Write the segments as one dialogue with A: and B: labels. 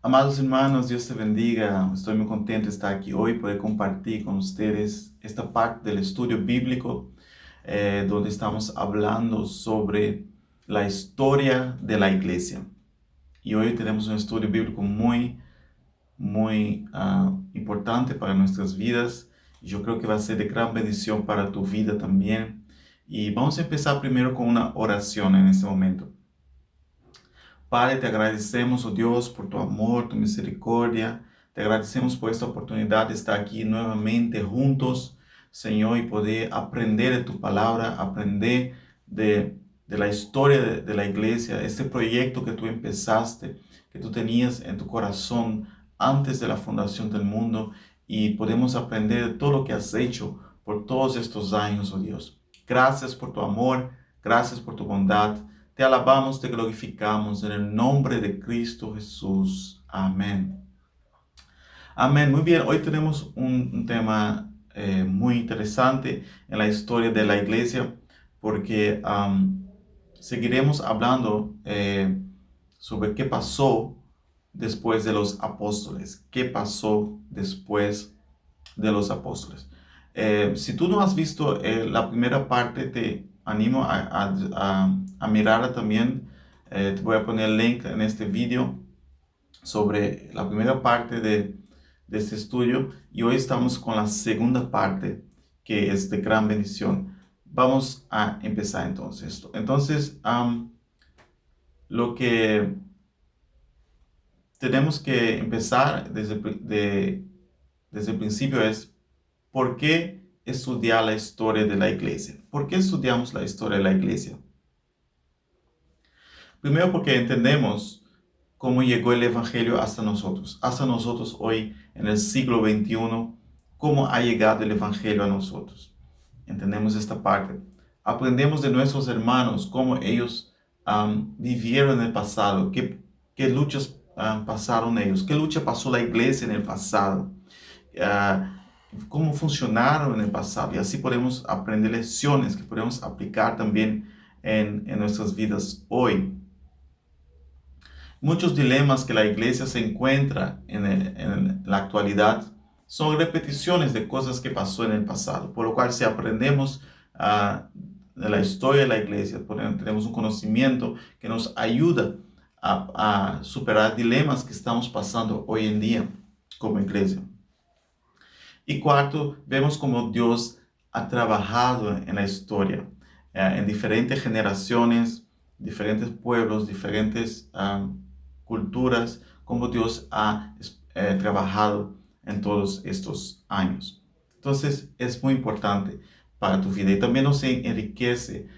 A: Amados hermanos, Dios te bendiga. Estoy muy contento de estar aquí hoy, poder compartir con ustedes esta parte del estudio bíblico donde estamos hablando sobre la historia de la iglesia. Y hoy tenemos un estudio bíblico muy importante para nuestras vidas. Y yo creo que va a ser de gran bendición para tu vida también. Y vamos a empezar primero con una oración en este momento. Padre, te agradecemos, oh Dios, por tu amor, tu misericordia. Te agradecemos por esta oportunidad de estar aquí nuevamente juntos, Señor, y poder aprender de tu palabra, aprender de la historia de la iglesia, este proyecto que tú empezaste, que tú tenías en tu corazón antes de la fundación del mundo, y podemos aprender de todo lo que has hecho por todos estos años, oh Dios. Gracias por tu amor, gracias por tu bondad. Te alabamos, te glorificamos en el nombre de Cristo Jesús. Amén. Amén. Muy bien, hoy tenemos un tema muy interesante en la historia de la iglesia porque seguiremos hablando sobre qué pasó después de los apóstoles. ¿Qué pasó después de los apóstoles? Si tú no has visto la primera parte, te animo a mirarla también. Te voy a poner el link en este video sobre la primera parte de este estudio, y hoy estamos con la segunda parte que es de gran bendición. Vamos a empezar entonces. Lo que tenemos que empezar desde el principio es: ¿por qué estudiar la historia de la iglesia? ¿Por qué estudiamos la historia de la iglesia? Primero, porque entendemos cómo llegó el Evangelio hasta nosotros hoy en el siglo XXI, cómo ha llegado el Evangelio a nosotros. Entendemos esta parte. Aprendemos de nuestros hermanos, cómo ellos vivieron en el pasado, qué luchas pasaron ellos, qué lucha pasó la iglesia en el pasado, ah, cómo funcionaron en el pasado. Y así podemos aprender lecciones que podemos aplicar también en nuestras vidas hoy. Muchos dilemas que la iglesia se encuentra en la actualidad son repeticiones de cosas que pasó en el pasado, por lo cual si aprendemos de la historia de la iglesia, tenemos un conocimiento que nos ayuda a superar dilemas que estamos pasando hoy en día como iglesia. Y cuarto, vemos cómo Dios ha trabajado en la historia, en diferentes generaciones, diferentes pueblos, diferentes culturas, cómo Dios ha trabajado en todos estos años. Entonces es muy importante para tu vida, y también nos enriquece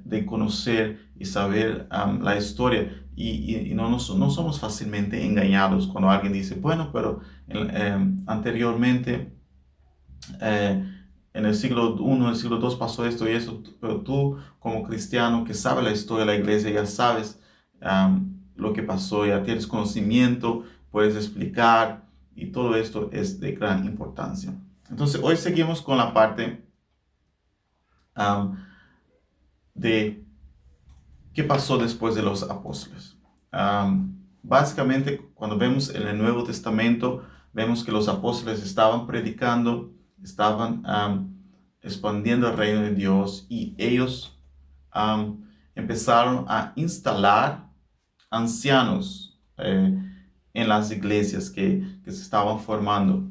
A: de conocer y saber la historia, y no somos fácilmente engañados cuando alguien dice, bueno, pero anteriormente eh, en el siglo I, en el siglo II pasó esto y eso, pero tú como cristiano que sabe la historia de la iglesia, ya sabes lo que pasó, ya tienes conocimiento, puedes explicar, y todo esto es de gran importancia. Entonces hoy seguimos con la parte um, de qué pasó después de los apóstoles. Básicamente, cuando vemos en el Nuevo Testamento, vemos que los apóstoles estaban predicando, estaban expandiendo el reino de Dios, y ellos empezaron a instalar ancianos en las iglesias que se estaban formando.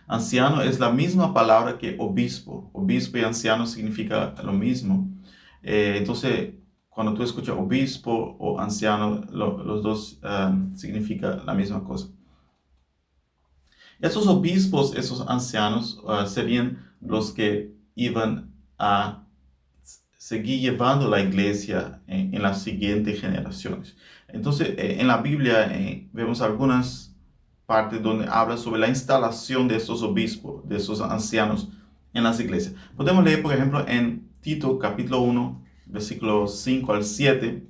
A: Anciano es la misma palabra que obispo. Obispo y anciano significa lo mismo. Entonces, cuando tú escuchas obispo o anciano, los dos significan la misma cosa. Esos obispos, esos ancianos, serían los que iban a seguir llevando la iglesia en las siguientes generaciones. Entonces, en la Biblia vemos algunas partes donde habla sobre la instalación de estos obispos, de esos ancianos en las iglesias. Podemos leer, por ejemplo, en Tito capítulo 1, versículos 5 al 7,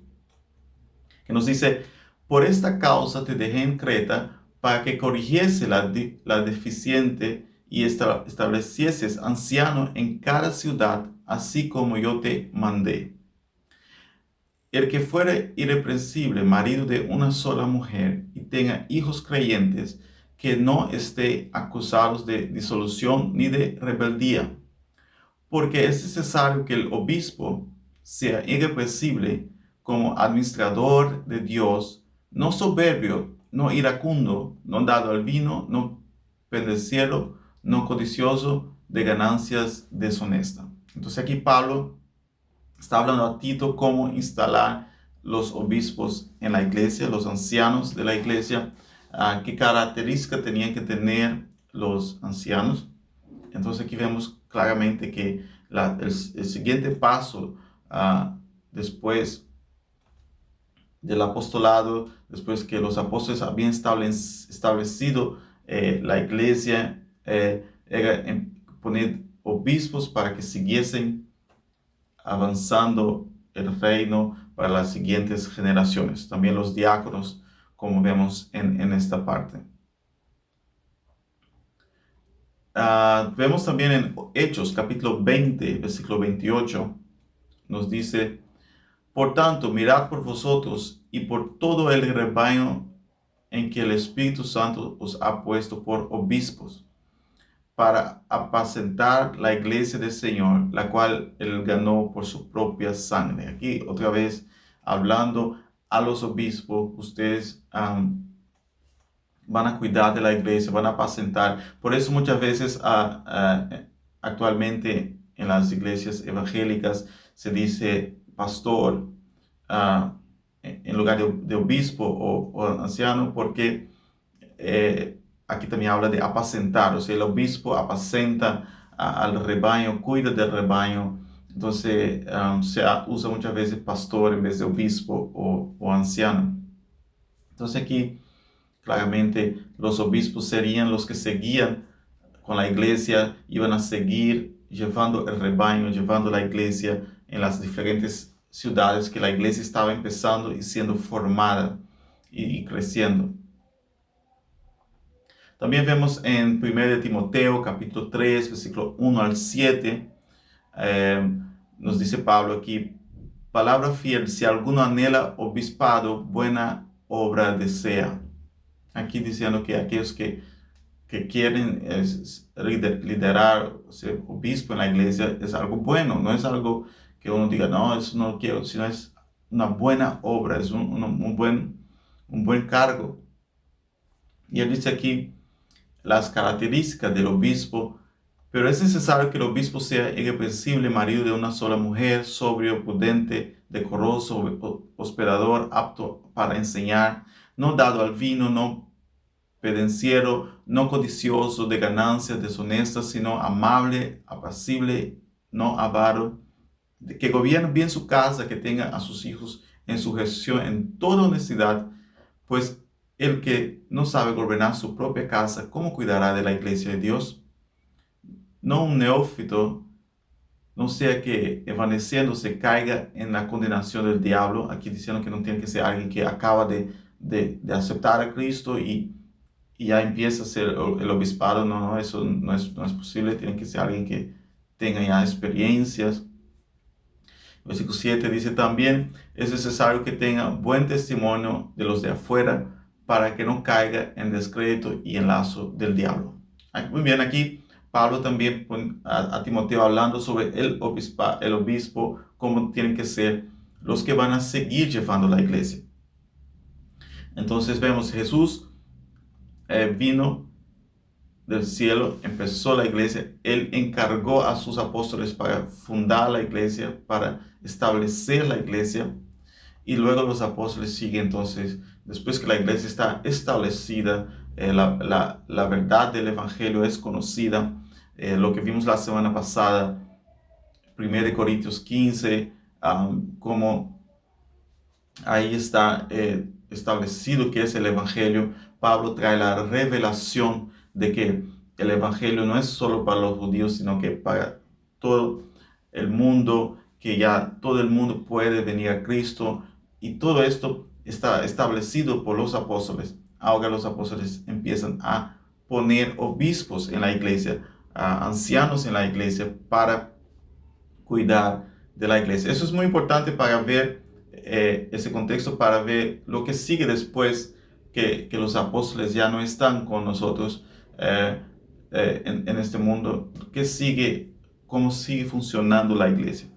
A: que nos dice: por esta causa te dejé en Creta, para que corrigiese la deficiente y establecieses anciano en cada ciudad, así como yo te mandé. El que fuere irreprensible, marido de una sola mujer, y tenga hijos creyentes, que no esté acusados de disolución ni de rebeldía, porque es necesario que el obispo sea irreprensible como administrador de Dios, no soberbio, no iracundo, no dado al vino, no pendenciero, no codicioso de ganancias deshonestas. Entonces aquí Pablo está hablando a Tito cómo instalar los obispos en la iglesia, los ancianos de la iglesia, qué características tenían que tener los ancianos. Entonces aquí vemos claramente que el siguiente paso después del apostolado, después que los apóstoles habían establecido la iglesia, era poner obispos para que siguiesen avanzando el reino para las siguientes generaciones. También los diáconos, como vemos en esta parte. Vemos también en Hechos capítulo 20, versículo 28, nos dice: por tanto, mirad por vosotros y por todo el rebaño en que el Espíritu Santo os ha puesto por obispos, para apacentar la iglesia del Señor, la cual él ganó por su propia sangre. Aquí otra vez hablando a los obispos, ustedes van a cuidar de la iglesia, van a apacentar. Por eso muchas veces actualmente en las iglesias evangélicas se dice pastor en lugar de obispo o anciano, porque aquí también habla de apacentar, o sea, el obispo apacenta al rebaño, cuida del rebaño. Entonces se usa muchas veces pastor en vez de obispo o anciano. Entonces aquí claramente los obispos serían los que seguían con la iglesia, iban a seguir llevando el rebaño, llevando la iglesia en las diferentes ciudades que la iglesia estaba empezando y siendo formada y creciendo. También vemos en 1 Timoteo capítulo 3, versículo 1 al 7, nos dice Pablo aquí: palabra fiel, si alguno anhela obispado, buena obra desea. Aquí diciendo que aquellos que quieren liderar, ser obispo en la iglesia, es algo bueno, no es algo que uno diga, no, eso no lo quiero, sino es una buena obra, es un buen cargo. Y él dice aquí las características del obispo: pero es necesario que el obispo sea irreprensible, marido de una sola mujer, sobrio, prudente, decoroso, hospedador, apto para enseñar, no dado al vino, no pendenciero, no codicioso de ganancias deshonestas, sino amable, apacible, no avaro, que gobierne bien su casa, que tenga a sus hijos en sujeción en toda honestidad, pues el que no sabe gobernar su propia casa, ¿cómo cuidará de la iglesia de Dios? No un neófito, no sea que evaneciéndose caiga en la condenación del diablo. Aquí diciendo que no tiene que ser alguien que acaba de aceptar a Cristo y ya empieza a ser el obispado. No, eso no es posible. Tiene que ser alguien que tenga ya experiencias. Versículo 7 dice también: es necesario que tenga buen testimonio de los de afuera, para que no caiga en descrédito y en lazo del diablo. Muy bien, aquí Pablo también pone a Timoteo hablando sobre el obispo, cómo tienen que ser los que van a seguir llevando la iglesia. Entonces vemos, Jesús vino del cielo, empezó la iglesia, él encargó a sus apóstoles para fundar la iglesia, para establecer la iglesia, y luego los apóstoles siguen. Entonces, después que la iglesia está establecida, la verdad del evangelio es conocida, lo que vimos la semana pasada, 1 Corintios 15, como ahí está establecido que es el evangelio. Pablo trae la revelación de que el evangelio no es solo para los judíos, sino que para todo el mundo, que ya todo el mundo puede venir a Cristo, y todo esto está establecido por los apóstoles. Ahora los apóstoles empiezan a poner obispos en la iglesia, ancianos en la iglesia, para cuidar de la iglesia. Eso es muy importante para ver ese contexto, para ver lo que sigue después que los apóstoles ya no están con nosotros en este mundo, cómo sigue funcionando la iglesia.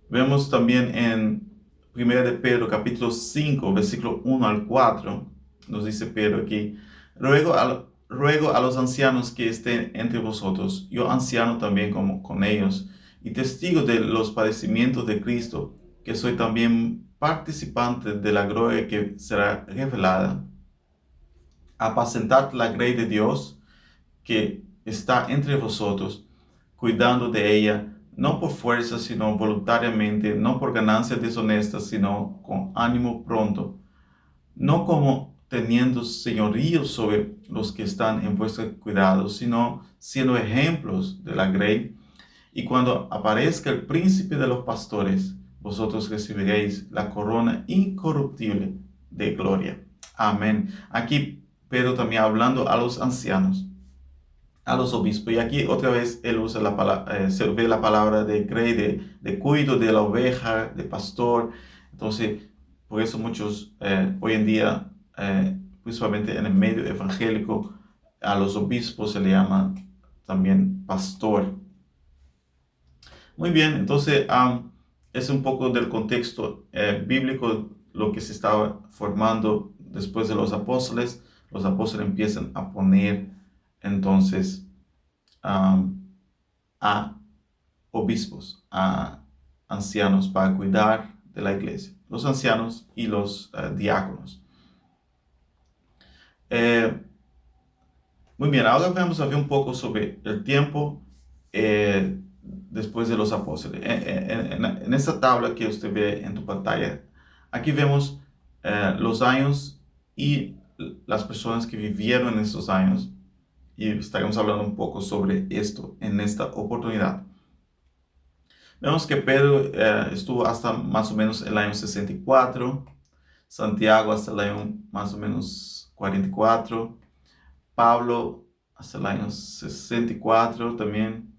A: Vemos también en 1 de Pedro capítulo 5, versículo 1 al 4, nos dice Pedro aquí: ruego a los ancianos que estén entre vosotros, yo anciano también como con ellos, y testigo de los padecimientos de Cristo, que soy también participante de la gloria que será revelada. Apacentad la grey de Dios que está entre vosotros, cuidando de ella, no por fuerza, sino voluntariamente, no por ganancia deshonesta, sino con ánimo pronto, no como teniendo señorío sobre los que están en vuestro cuidado, sino siendo ejemplos de la grey. Y cuando aparezca el príncipe de los pastores, vosotros recibiréis la corona incorruptible de gloria. Amén. Aquí Pedro también hablando a los ancianos, a los obispos. Y aquí otra vez él usa se ve la palabra de grey, de cuido de la oveja, de pastor. Entonces, por eso muchos hoy en día, principalmente en el medio evangélico, a los obispos se le llama también pastor. Muy bien, entonces es un poco del contexto bíblico lo que se estaba formando después de los apóstoles. Los apóstoles empiezan a poner entonces a obispos, a ancianos para cuidar de la iglesia, los ancianos y los diáconos. Muy bien, ahora vamos a ver un poco sobre el tiempo después de los apóstoles. En esta tabla que usted ve en tu pantalla, aquí vemos los años y las personas que vivieron en esos años, y estaremos hablando un poco sobre esto en esta oportunidad. Vemos que Pedro estuvo hasta más o menos el año 64, Santiago hasta el año más o menos 44, Pablo hasta el año 64 también.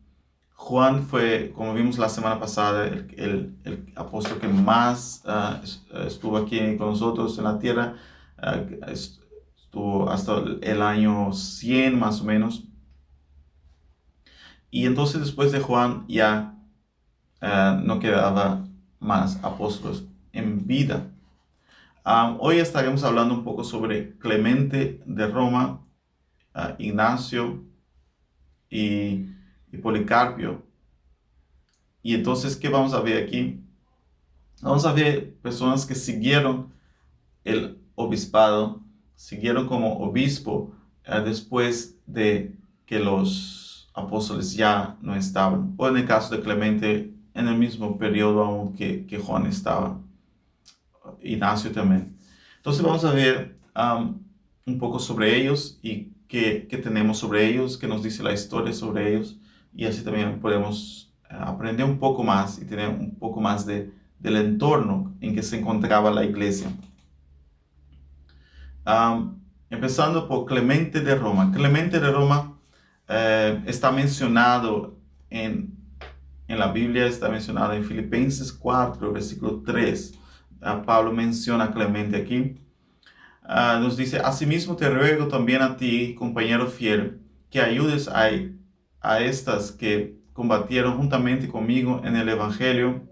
A: Juan fue, como vimos la semana pasada, el apóstol que más estuvo aquí con nosotros en la tierra. Estuvo hasta el año 100 más o menos. Y entonces después de Juan ya no quedaba más apóstoles en vida. Hoy estaremos hablando un poco sobre Clemente de Roma, Ignacio y Policarpio. Y entonces, ¿qué vamos a ver aquí? Vamos a ver personas que siguieron el obispado, siguieron como obispo después de que los apóstoles ya no estaban. O en el caso de Clemente, en el mismo periodo aún que Juan estaba. Ignacio también. Entonces vamos a ver un poco sobre ellos y qué tenemos sobre ellos, qué nos dice la historia sobre ellos, y así también podemos aprender un poco más y tener un poco más del entorno en que se encontraba la iglesia. Empezando por Clemente de Roma. Clemente de Roma está mencionado en la Biblia, está mencionado en Filipenses 4, versículo 3. Pablo menciona a Clemente aquí. Nos dice: asimismo te ruego también a ti, compañero fiel, que ayudes a estas que combatieron juntamente conmigo en el Evangelio,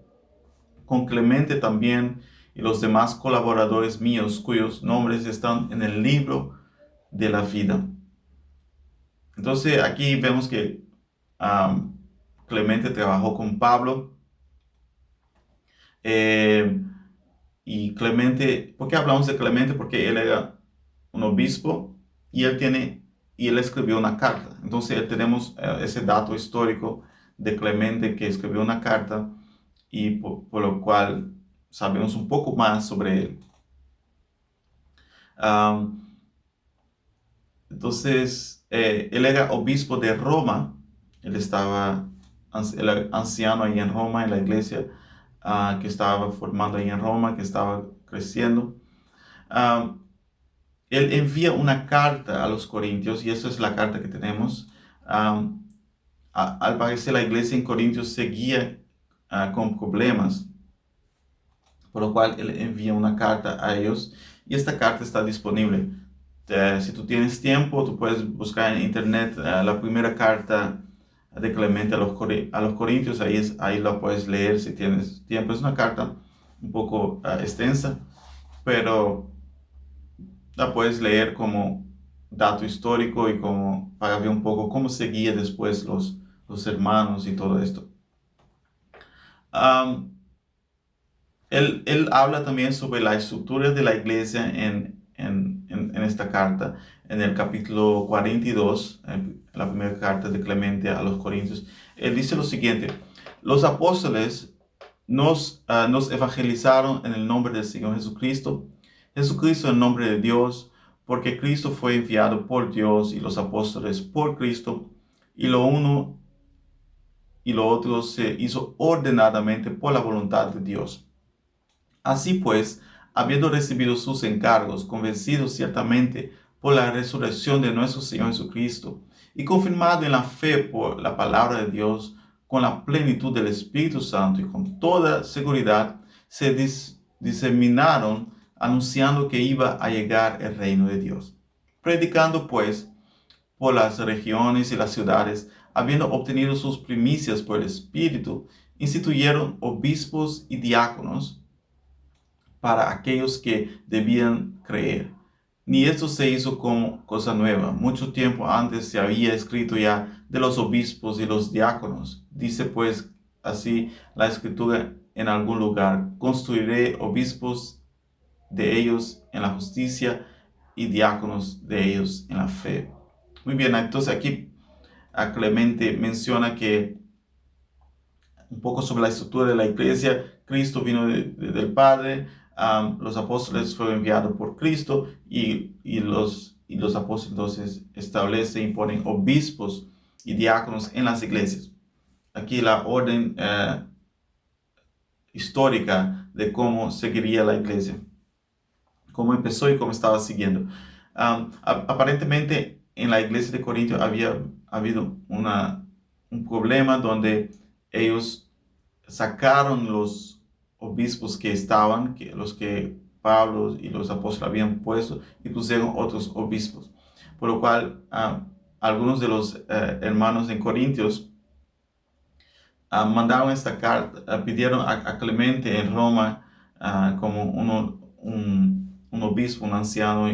A: con Clemente también y los demás colaboradores míos, cuyos nombres están en el libro de la vida. Entonces aquí vemos que Clemente trabajó con Pablo. Y Clemente, ¿por qué hablamos de Clemente? Porque él era un obispo y él escribió una carta. Entonces tenemos ese dato histórico de Clemente, que escribió una carta, y por lo cual sabemos un poco más sobre él. Entonces él era obispo de Roma. Él era anciano ahí en Roma, en la iglesia que estaba formando ahí en Roma, que estaba creciendo. Él envía una carta a los corintios, y esa es la carta que tenemos. Al parecer la iglesia en Corintios seguía con problemas, por lo cual él envía una carta a ellos, y esta carta está disponible. Si tú tienes tiempo, tú puedes buscar en internet la primera carta de Clemente a los Corintios, ahí la puedes leer si tienes tiempo. Es una carta un poco extensa, pero la puedes leer como dato histórico y como para ver un poco cómo seguía después los hermanos y todo esto. Um, él habla también sobre la estructura de la iglesia en esta carta, en el capítulo 42, en la primera carta de Clemente a los Corintios. Él dice lo siguiente: los apóstoles nos evangelizaron en el nombre del Señor Jesucristo, Jesucristo en nombre de Dios, porque Cristo fue enviado por Dios y los apóstoles por Cristo, y lo uno y lo otro se hizo ordenadamente por la voluntad de Dios. Así pues, habiendo recibido sus encargos, convencidos ciertamente por la resurrección de nuestro Señor Jesucristo, y confirmado en la fe por la palabra de Dios, con la plenitud del Espíritu Santo y con toda seguridad, se diseminaron anunciando que iba a llegar el reino de Dios. Predicando pues por las regiones y las ciudades, habiendo obtenido sus primicias por el Espíritu, instituyeron obispos y diáconos para aquellos que debían creer. Ni esto se hizo como cosa nueva. Mucho tiempo antes se había escrito ya de los obispos y los diáconos. Dice pues así la escritura en algún lugar: construiré obispos de ellos en la justicia y diáconos de ellos en la fe. Muy bien, entonces aquí a Clemente menciona que un poco sobre la estructura de la iglesia. Cristo vino del Padre, los apóstoles fueron enviados por Cristo y los apóstoles entonces establecen y ponen obispos y diáconos en las iglesias. Aquí la orden histórica de cómo seguiría la iglesia, cómo empezó y cómo estaba siguiendo. Aparentemente en la iglesia de Corinto había habido un problema donde ellos sacaron los obispos que estaban, los que Pablo y los apóstoles habían puesto, y pusieron otros obispos. Por lo cual, algunos de los hermanos en Corintios mandaron esta carta, pidieron a Clemente en Roma como un obispo, un anciano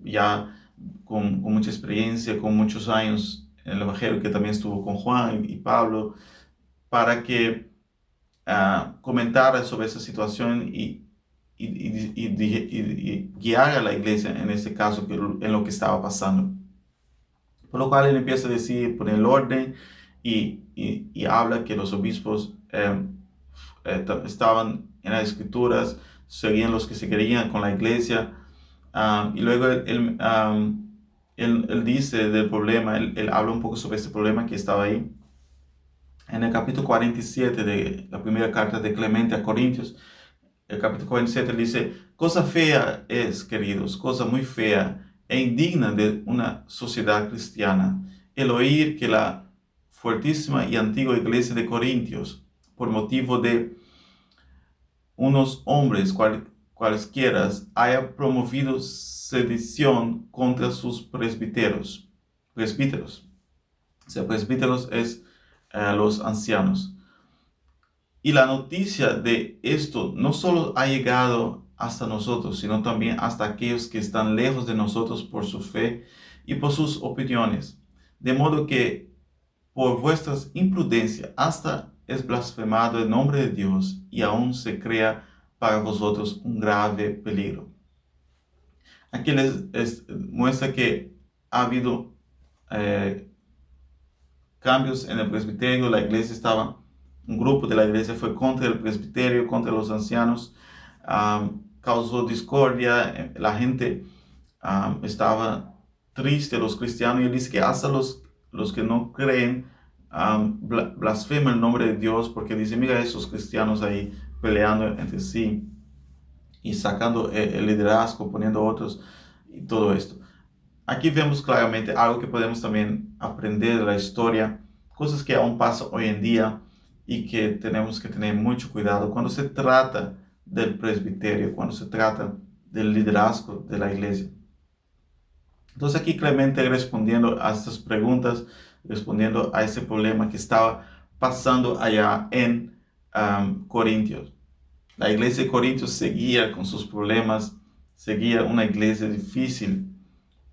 A: ya con mucha experiencia, con muchos años en el Evangelio, que también estuvo con Juan y Pablo, para que comentara sobre esa situación y guiar a la iglesia en este caso en lo que estaba pasando. Por lo cual él empieza a decir, poner el orden y habla que los obispos estaban en las escrituras, seguían los que se querían con la iglesia. Y luego él dice del problema, él habla un poco sobre este problema que estaba ahí. En el capítulo 47 de la primera carta de Clemente a Corintios, el capítulo 47 dice: cosa fea es, queridos, cosa muy fea e indigna de una sociedad cristiana, el oír que la fuertísima y antigua iglesia de Corintios, por motivo de unos hombres cualesquiera, haya promovido sedición contra sus presbíteros. O sea, presbíteros es los ancianos. Y la noticia de esto no solo ha llegado hasta nosotros, sino también hasta aquellos que están lejos de nosotros por su fe y por sus opiniones. De modo que por vuestras imprudencias hasta es blasfemado el nombre de Dios y aún se crea para vosotros un grave peligro. Aquí les muestra que ha habido cambios en el presbiterio. La iglesia un grupo de la iglesia fue contra el presbiterio, contra los ancianos, causó discordia, la gente estaba triste, los cristianos, y él dice que hasta los que no creen blasfeman el nombre de Dios, porque dice: mira esos cristianos ahí peleando entre sí y sacando el liderazgo, poniendo otros y todo esto. Aquí vemos claramente algo que podemos también aprender de la historia, cosas que aún pasan hoy en día y que tenemos que tener mucho cuidado cuando se trata del presbiterio, cuando se trata del liderazgo de la iglesia. Entonces aquí Clemente respondiendo a estas preguntas, respondiendo a ese problema que estaba pasando allá en Corintios. La iglesia de Corintios seguía con sus problemas, seguía una iglesia difícil,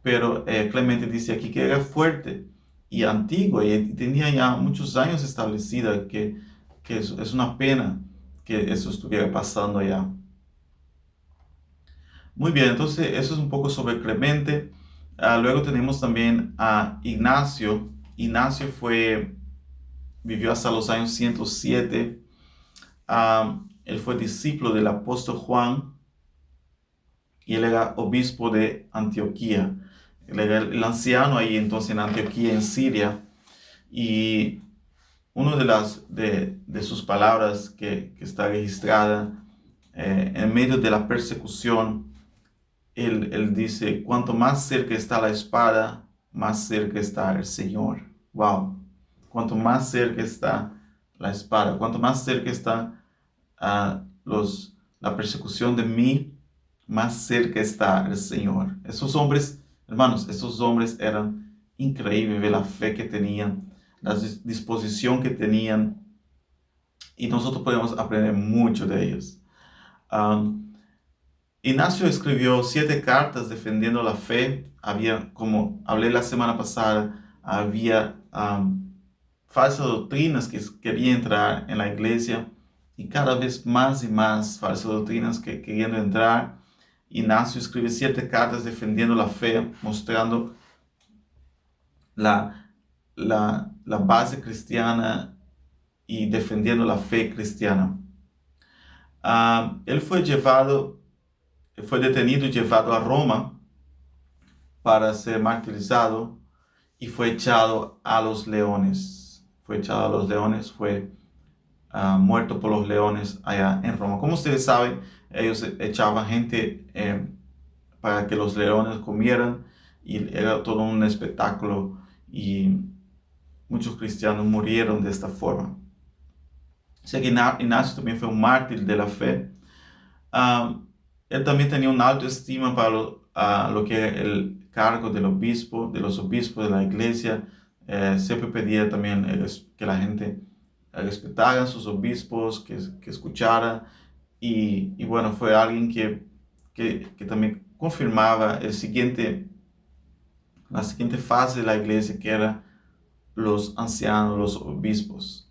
A: pero Clemente dice aquí que era fuerte y antigua y tenía ya muchos años establecida, que es una pena que eso estuviera pasando allá. Muy bien, entonces eso es un poco sobre Clemente. Luego tenemos también a Ignacio. Ignacio vivió hasta los años 107. Él fue discípulo del apóstol Juan y él era obispo de Antioquía. Él era el anciano ahí entonces en Antioquía, en Siria. Y una de sus palabras que está registrada en medio de la persecución, él dice: cuanto más cerca está la espada, más cerca está el Señor. Wow. Cuanto más cerca está la espada, cuanto más cerca está la persecución de mí, más cerca está el Señor. Esos hombres, hermanos, estos hombres eran increíbles de la fe que tenían, la disposición que tenían, y nosotros podemos aprender mucho de ellos. Ignacio escribió 7 cartas defendiendo la fe. Había, como hablé la semana pasada, había falsas doctrinas que querían entrar en la iglesia, y cada vez más y más falsas doctrinas que querían entrar. Ignacio escribe 7 cartas defendiendo la fe, mostrando la base cristiana y defendiendo la fe cristiana. Él fue detenido y llevado a Roma para ser martirizado y fue echado a los leones. Fue muerto por los leones allá en Roma. Como ustedes saben, ellos echaban gente para que los leones comieran, y era todo un espectáculo, y muchos cristianos murieron de esta forma. O sea que Ignacio también fue un mártir de la fe. Él también tenía una alta estima para lo que era el cargo del obispo, de los obispos de la iglesia. Siempre pedía también que la gente respetara a sus obispos, que escuchara. Y bueno, fue alguien que también confirmaba la siguiente fase de la iglesia, que era los ancianos, los obispos.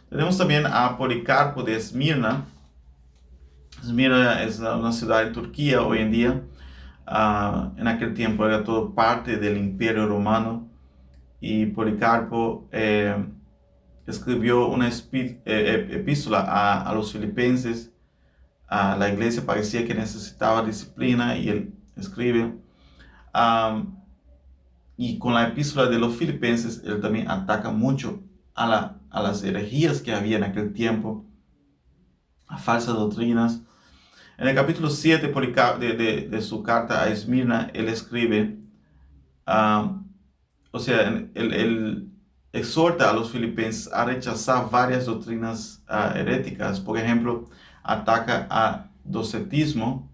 A: Tenemos también a Policarpo de Esmirna. Esmirna es una ciudad en Turquía hoy en día. En aquel tiempo era todo parte del Imperio Romano, y Policarpo escribió una epístola a los filipenses. La iglesia parecía que necesitaba disciplina, y él escribe. Y con la epístola de los filipenses, él también ataca mucho a las herejías que había en aquel tiempo, a falsas doctrinas. En el capítulo 7 de su carta a Esmirna, él escribe, él exhorta a los filipenses a rechazar varias doctrinas heréticas. Por ejemplo, ataca a docetismo,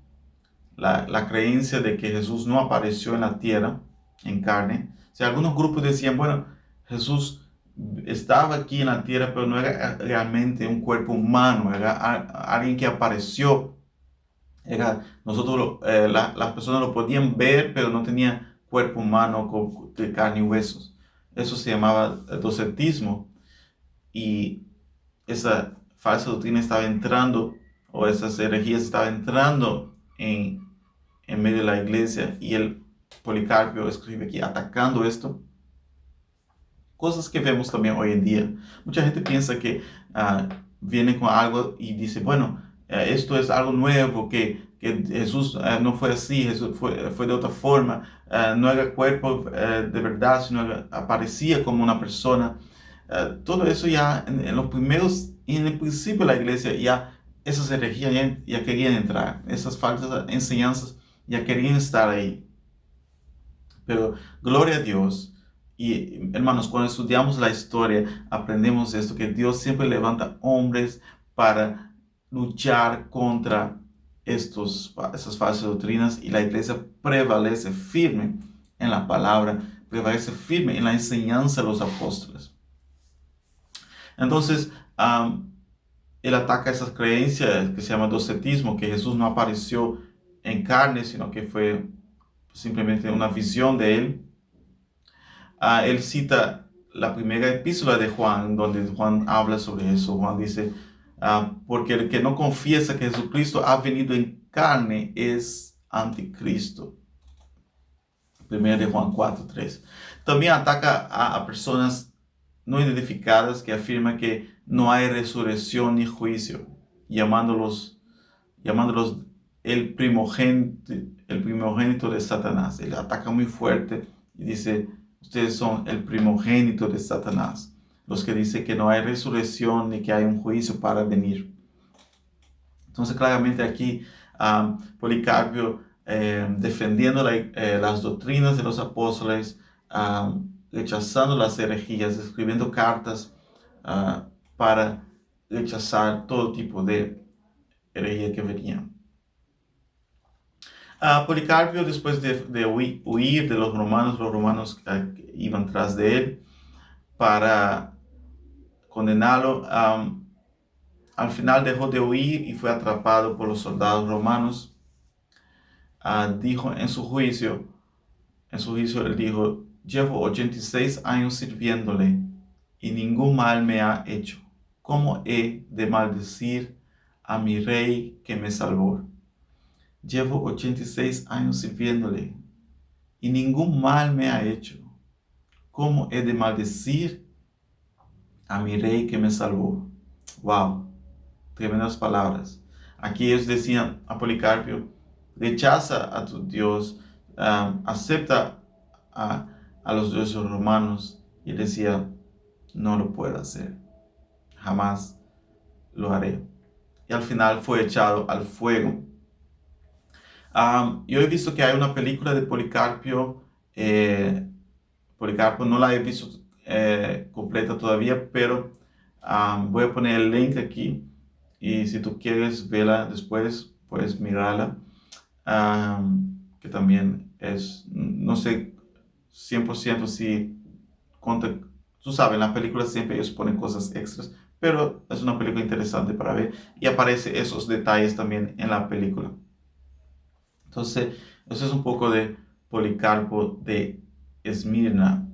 A: la creencia de que Jesús no apareció en la tierra en carne. O sea, algunos grupos decían, bueno, Jesús estaba aquí en la tierra, pero no era realmente un cuerpo humano, era alguien que apareció. Las personas lo podían ver, pero no tenía cuerpo humano de carne y huesos. Eso se llamaba docetismo, y esa falsa doctrina estaba entrando, o esas herejías estaban entrando en medio de la iglesia, y el Policarpio escribe aquí atacando esto. Cosas que vemos también hoy en día. Mucha gente piensa que viene con algo y dice, bueno, esto es algo nuevo, que Jesús no fue así, Jesús fue de otra forma, no era cuerpo de verdad, sino aparecía como una persona. Todo eso ya en el principio de la iglesia, ya esas herejías ya querían entrar, esas falsas enseñanzas ya querían estar ahí. Pero gloria a Dios. Y hermanos, cuando estudiamos la historia, aprendemos esto, que Dios siempre levanta hombres para luchar contra esas falsas doctrinas y la iglesia prevalece firme en la palabra, prevalece firme en la enseñanza de los apóstoles. Entonces, él ataca esas creencias que se llama docetismo, que Jesús no apareció en carne, sino que fue simplemente una visión de él. Él cita la primera epístola de Juan, donde Juan habla sobre eso. Juan dice, porque el que no confiesa que Jesucristo ha venido en carne es anticristo. Primera de Juan 4:3. También ataca a personas no identificadas que afirman que no hay resurrección ni juicio, llamándolos el primogénito de Satanás. Él ataca muy fuerte y dice, ustedes son el primogénito de Satanás. Los que dicen que no hay resurrección ni que hay un juicio para venir. Entonces, claramente aquí Policarpio defendiendo las doctrinas de los apóstoles, rechazando las herejías, escribiendo cartas para rechazar todo tipo de herejía que venía. Policarpio, después de huir de los romanos iban tras de él para condenarlo. Al final dejó de huir y fue atrapado por los soldados romanos. Dijo en su juicio él dijo, llevo 86 años sirviéndole y ningún mal me ha hecho. ¿Cómo he de maldecir a mi rey que me salvó? Llevo 86 años sirviéndole y ningún mal me ha hecho. ¿Cómo he de maldecir a mi rey que me salvó? Wow, tremendas palabras. Aquí ellos decían a Policarpio, rechaza a tu Dios, acepta a los dioses romanos. Y él decía, no lo puedo hacer, jamás lo haré. Y al final fue echado al fuego. Yo he visto que hay una película de Policarpio. Policarpio no la he visto completa todavía, pero voy a poner el link aquí. Y si tú quieres verla después, puedes mirarla. Que también es, no sé 100% si, tú sabes, en la película siempre ellos ponen cosas extras, pero es una película interesante para ver y aparece esos detalles también en la película. Entonces, eso es un poco de Policarpo de Esmirna.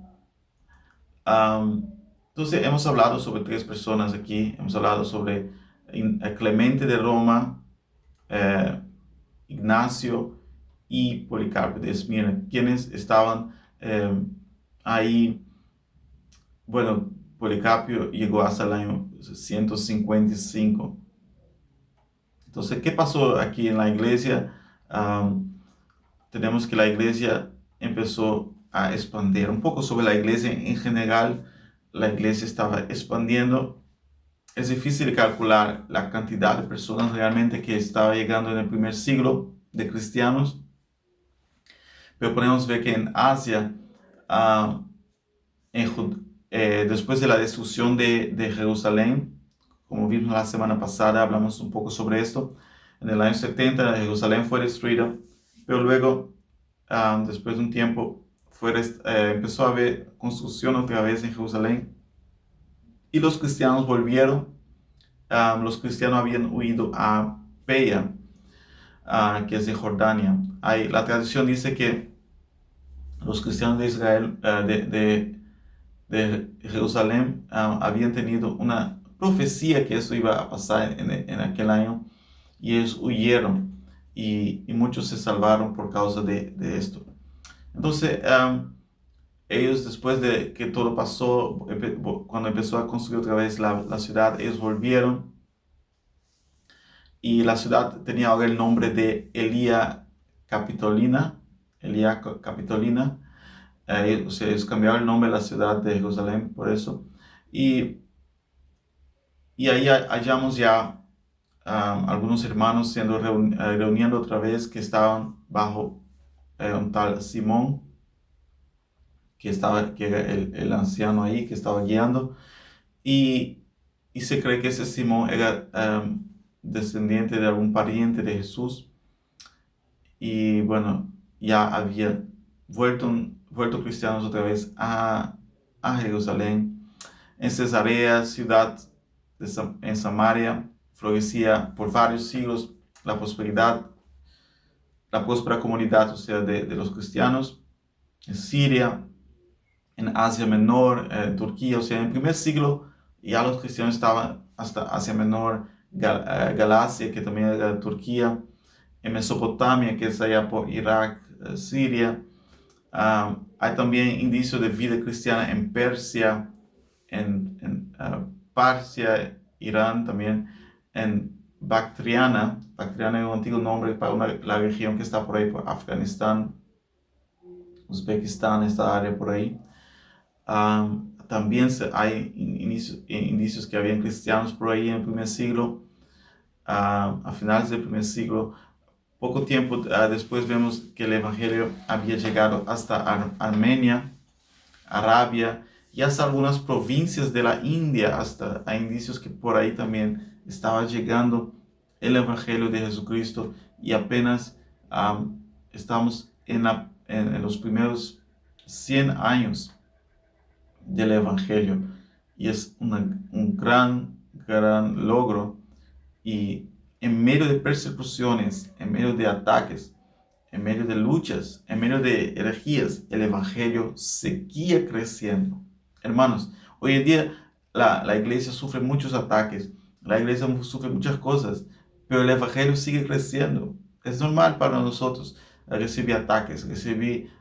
A: Entonces, hemos hablado sobre 3 personas aquí. Hemos hablado sobre Clemente de Roma, Ignacio y Policarpo de Esmirna, quienes estaban ahí. Bueno, Policarpio llegó hasta el año 155. Entonces, ¿qué pasó aquí en la iglesia? Tenemos que la iglesia empezó a expandir. Un poco sobre la iglesia en general, la iglesia estaba expandiendo. Es difícil calcular la cantidad de personas realmente que estaba llegando en el primer siglo de cristianos, pero podemos ver que en Asia, después de la destrucción de Jerusalén, como vimos la semana pasada, hablamos un poco sobre esto. En el año 70 Jerusalén fue destruida, pero luego, después de un tiempo, empezó a haber construcción otra vez en Jerusalén y los cristianos volvieron. Los cristianos habían huido a Petra, que es de Jordania. La tradición dice que los cristianos de Israel, de Jerusalén, habían tenido una profecía que eso iba a pasar en aquel año, y ellos huyeron y muchos se salvaron por causa de esto. Entonces, ellos, después de que todo pasó, cuando empezó a construir otra vez la ciudad, ellos volvieron, y la ciudad tenía ahora el nombre de Elía Capitolina. O sea, ellos cambiaron el nombre de la ciudad de Jerusalén por eso. Y ahí hallamos ya algunos hermanos siendo reuniendo otra vez, que estaban bajo un tal Simón, que era el anciano ahí, que estaba guiando. Y se cree que ese Simón era descendiente de algún pariente de Jesús. Y bueno, ya había vuelto cristianos otra vez a Jerusalén. En Cesarea, ciudad en Samaria, florecía por varios siglos la prosperidad, la próspera comunidad, o sea, de los cristianos. En Siria, en Asia Menor, Turquía, o sea, en el primer siglo ya los cristianos estaban hasta Asia Menor, Galacia, que también era Turquía, en Mesopotamia, que es allá por Irak, Siria. Hay también indicios de vida cristiana en Persia, en Parsia, Irán también, en Bactriana. Bactriana es un antiguo nombre para la región que está por ahí, por Afganistán, Uzbekistán, esta área por ahí. También hay indicios que habían cristianos por ahí en el primer siglo, a finales del primer siglo. Poco tiempo después vemos que el Evangelio había llegado hasta Armenia, Arabia y hasta algunas provincias de la India. Hasta hay indicios que por ahí también estaba llegando el Evangelio de Jesucristo, y apenas estamos en los primeros 100 años del Evangelio, y es un gran logro. Y en medio de persecuciones, en medio de ataques, en medio de luchas, en medio de herejías, el Evangelio seguía creciendo. Hermanos, hoy en día la iglesia sufre muchos ataques, la iglesia sufre muchas cosas, pero el Evangelio sigue creciendo. Es normal para nosotros recibir ataques, recibir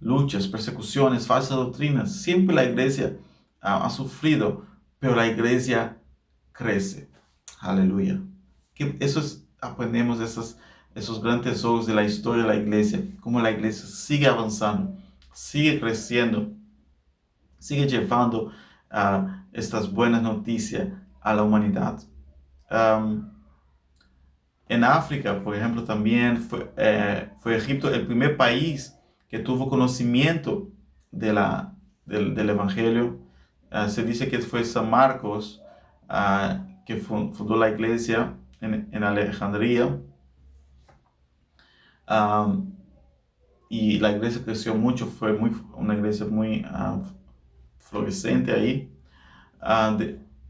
A: luchas, persecuciones, falsas doctrinas. Siempre la iglesia ha sufrido, pero la iglesia crece. Aleluya. Aprendemos esos grandes tesoros de la historia de la iglesia, cómo la iglesia sigue avanzando, sigue creciendo, sigue llevando estas buenas noticias a la humanidad. En África, por ejemplo, también fue Egipto el primer país que tuvo conocimiento del Evangelio. Se dice que fue San Marcos que fundó la iglesia en Alejandría. Y la iglesia creció mucho, fue una iglesia muy florecente ahí.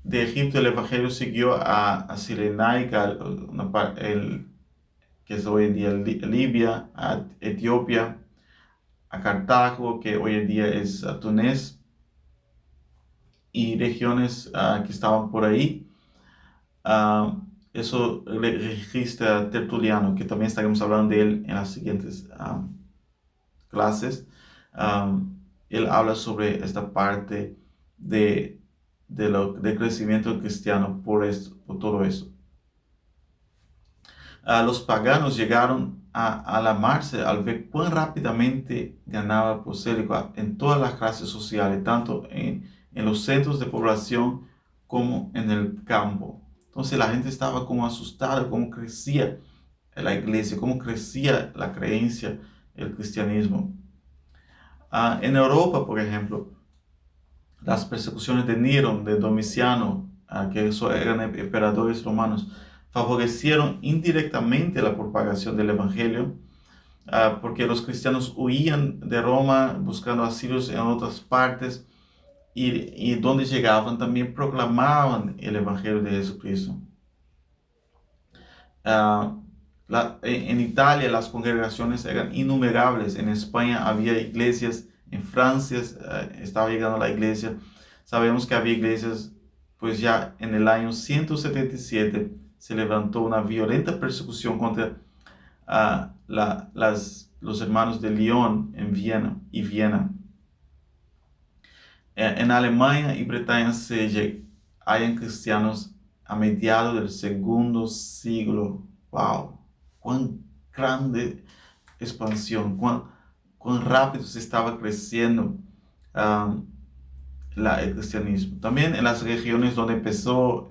A: De Egipto el Evangelio siguió a Cirenaica, que es hoy en día Libia, a Etiopía, a Cartago, que hoy en día es Túnez, y regiones que estaban por ahí. Eso registra Tertuliano, que también estaremos hablando de él en las siguientes clases. Él habla sobre esta parte de crecimiento cristiano por todo eso. Los paganos llegaron a alarmarse al ver cuán rápidamente ganaba el prosélito en todas las clases sociales, tanto en los centros de población como en el campo. Entonces la gente estaba como asustada, cómo crecía la iglesia, cómo crecía la creencia, el cristianismo. En Europa, por ejemplo, las persecuciones de Nero, de Domiciano, que eran emperadores romanos, favorecieron indirectamente la propagación del Evangelio, porque los cristianos huían de Roma buscando asilos en otras partes, y donde llegaban también proclamaban el Evangelio de Jesucristo. En Italia las congregaciones eran innumerables, en España había iglesias, en Francia estaba llegando la iglesia. Sabemos que había iglesias, pues ya en el año 177 se levantó una violenta persecución contra los hermanos de Lyon en Viena. En Alemania y Bretaña hayan cristianos a mediados del segundo siglo. ¡Wow! ¡Cuán grande expansión! ¡Cuán rápido se estaba creciendo el cristianismo! También en las regiones donde empezó,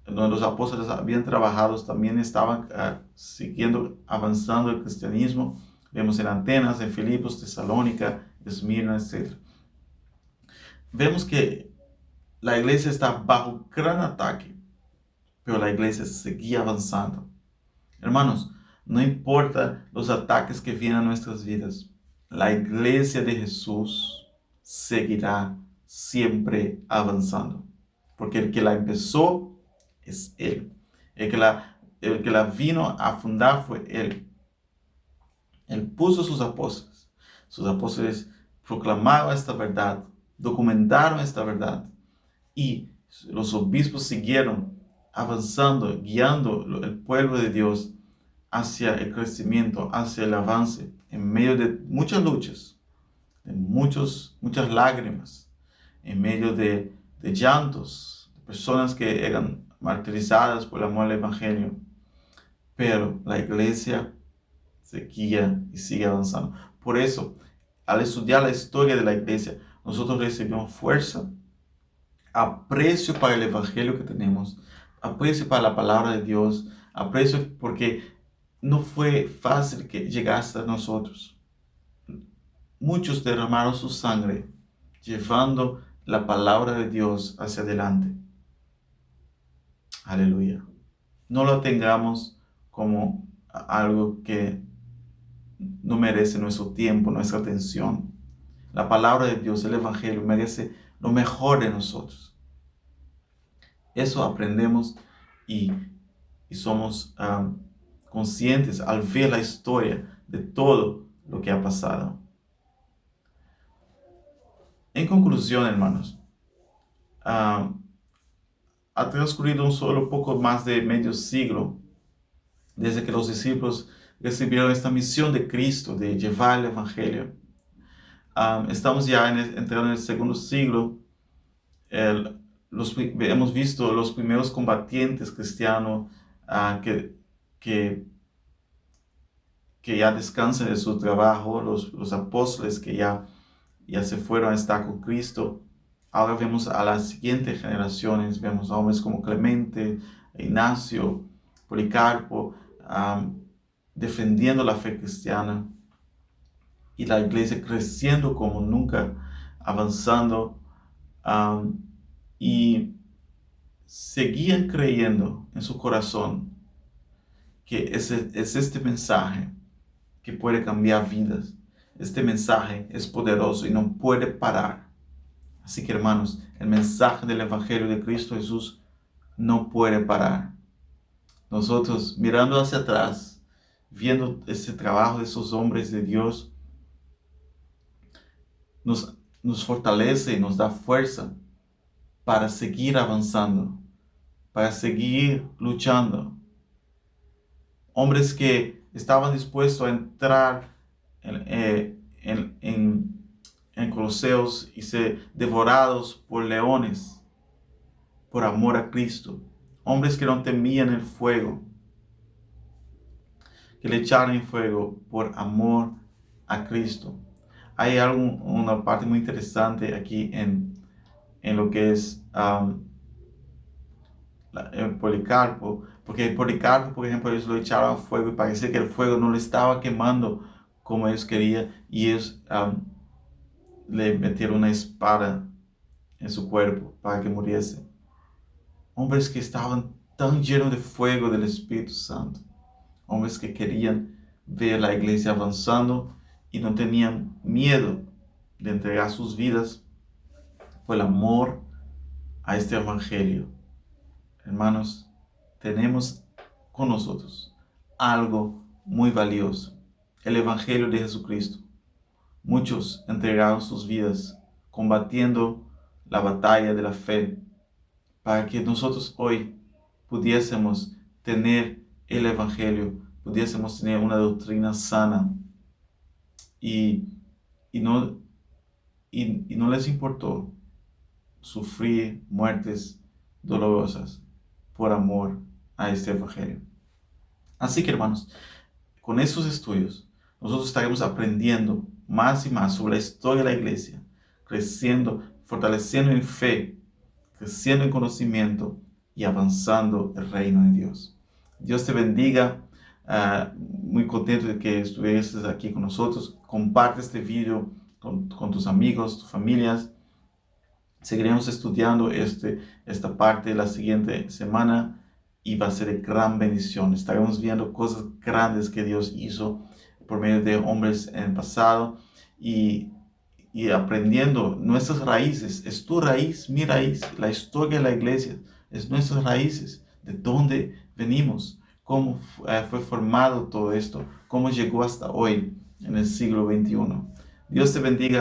A: donde los apóstoles habían trabajado, también estaban siguiendo avanzando el cristianismo. Vemos en Atenas, en Filipos, Tesalónica, Esmirna, etc. Vemos que la iglesia está bajo gran ataque, pero la iglesia seguía avanzando. Hermanos, no importa los ataques que vienen a nuestras vidas, la iglesia de Jesús seguirá siempre avanzando. Porque el que la empezó es Él. El que la vino a fundar fue Él. Él puso sus apóstoles. Sus apóstoles proclamaron esta verdad, documentaron esta verdad. Y los obispos siguieron avanzando, guiando el pueblo de Dios hacia el crecimiento, hacia el avance, en medio de muchas luchas, de muchas lágrimas, en medio de llantos, de personas que eran martirizadas por el amor al Evangelio. Pero la iglesia seguía y sigue avanzando. Por eso, al estudiar la historia de la iglesia, nosotros recibimos fuerza, aprecio para el Evangelio que tenemos, aprecio para la palabra de Dios, aprecio porque no fue fácil que llegase a nosotros. Muchos derramaron su sangre llevando la palabra de Dios hacia adelante. Aleluya. No lo tengamos como algo que no merece nuestro tiempo, nuestra atención. La palabra de Dios, el Evangelio, merece lo mejor de nosotros. Eso aprendemos y somos conscientes al ver la historia de todo lo que ha pasado. En conclusión, hermanos, ha transcurrido un solo poco más de medio siglo desde que los discípulos recibieron esta misión de Cristo de llevar el Evangelio. Estamos ya entrando en el segundo siglo. Hemos visto los primeros combatientes cristianos que ya descansan de su trabajo, los apóstoles que ya se fueron a estar con Cristo. Ahora vemos a las siguientes generaciones, vemos a hombres como Clemente, Ignacio, Policarpo, defendiendo la fe cristiana, y la iglesia creciendo como nunca, avanzando, y seguían creyendo en su corazón que es este mensaje que puede cambiar vidas. Este mensaje es poderoso y no puede parar. Así que, hermanos, el mensaje del Evangelio de Cristo Jesús no puede parar. Nosotros, mirando hacia atrás, viendo este trabajo de esos hombres de Dios, nos fortalece y nos da fuerza para seguir avanzando, para seguir luchando. Hombres que estaban dispuestos a entrar en Coloseos y ser devorados por leones por amor a Cristo. Hombres que no temían el fuego, que le echaron en fuego por amor a Cristo. Hay una parte muy interesante aquí en lo que es el Policarpo, porque el Policarpo, por ejemplo, ellos lo echaron a fuego y parecía que el fuego no le estaba quemando como ellos querían, y ellos le metieron una espada en su cuerpo para que muriese. Hombres que estaban tan llenos de fuego del Espíritu Santo, hombres que querían ver la iglesia avanzando y no tenían miedo de entregar sus vidas por el amor a este Evangelio. Hermanos, tenemos con nosotros algo muy valioso, el Evangelio de Jesucristo. Muchos entregaron sus vidas combatiendo la batalla de la fe para que nosotros hoy pudiésemos tener el Evangelio, pudiésemos tener una doctrina sana, y no les importó sufrir muertes dolorosas por amor a este Evangelio. Así que, hermanos, con estos estudios nosotros estaremos aprendiendo más y más sobre la historia de la iglesia, creciendo, fortaleciendo en fe, creciendo en conocimiento y avanzando el reino de Dios. Dios te bendiga. Muy contento de que estuvieses aquí con nosotros. Comparte este video con tus amigos, tus familias. Seguiremos estudiando esta parte la siguiente semana y va a ser de gran bendición. Estaremos viendo cosas grandes que Dios hizo por medio de hombres en el pasado y, y aprendiendo nuestras raíces. Es tu raíz, mi raíz, la historia de la iglesia, es nuestras raíces, de dónde venimos, cómo fue formado todo esto, cómo llegó hasta hoy en el siglo XXI. Dios te bendiga.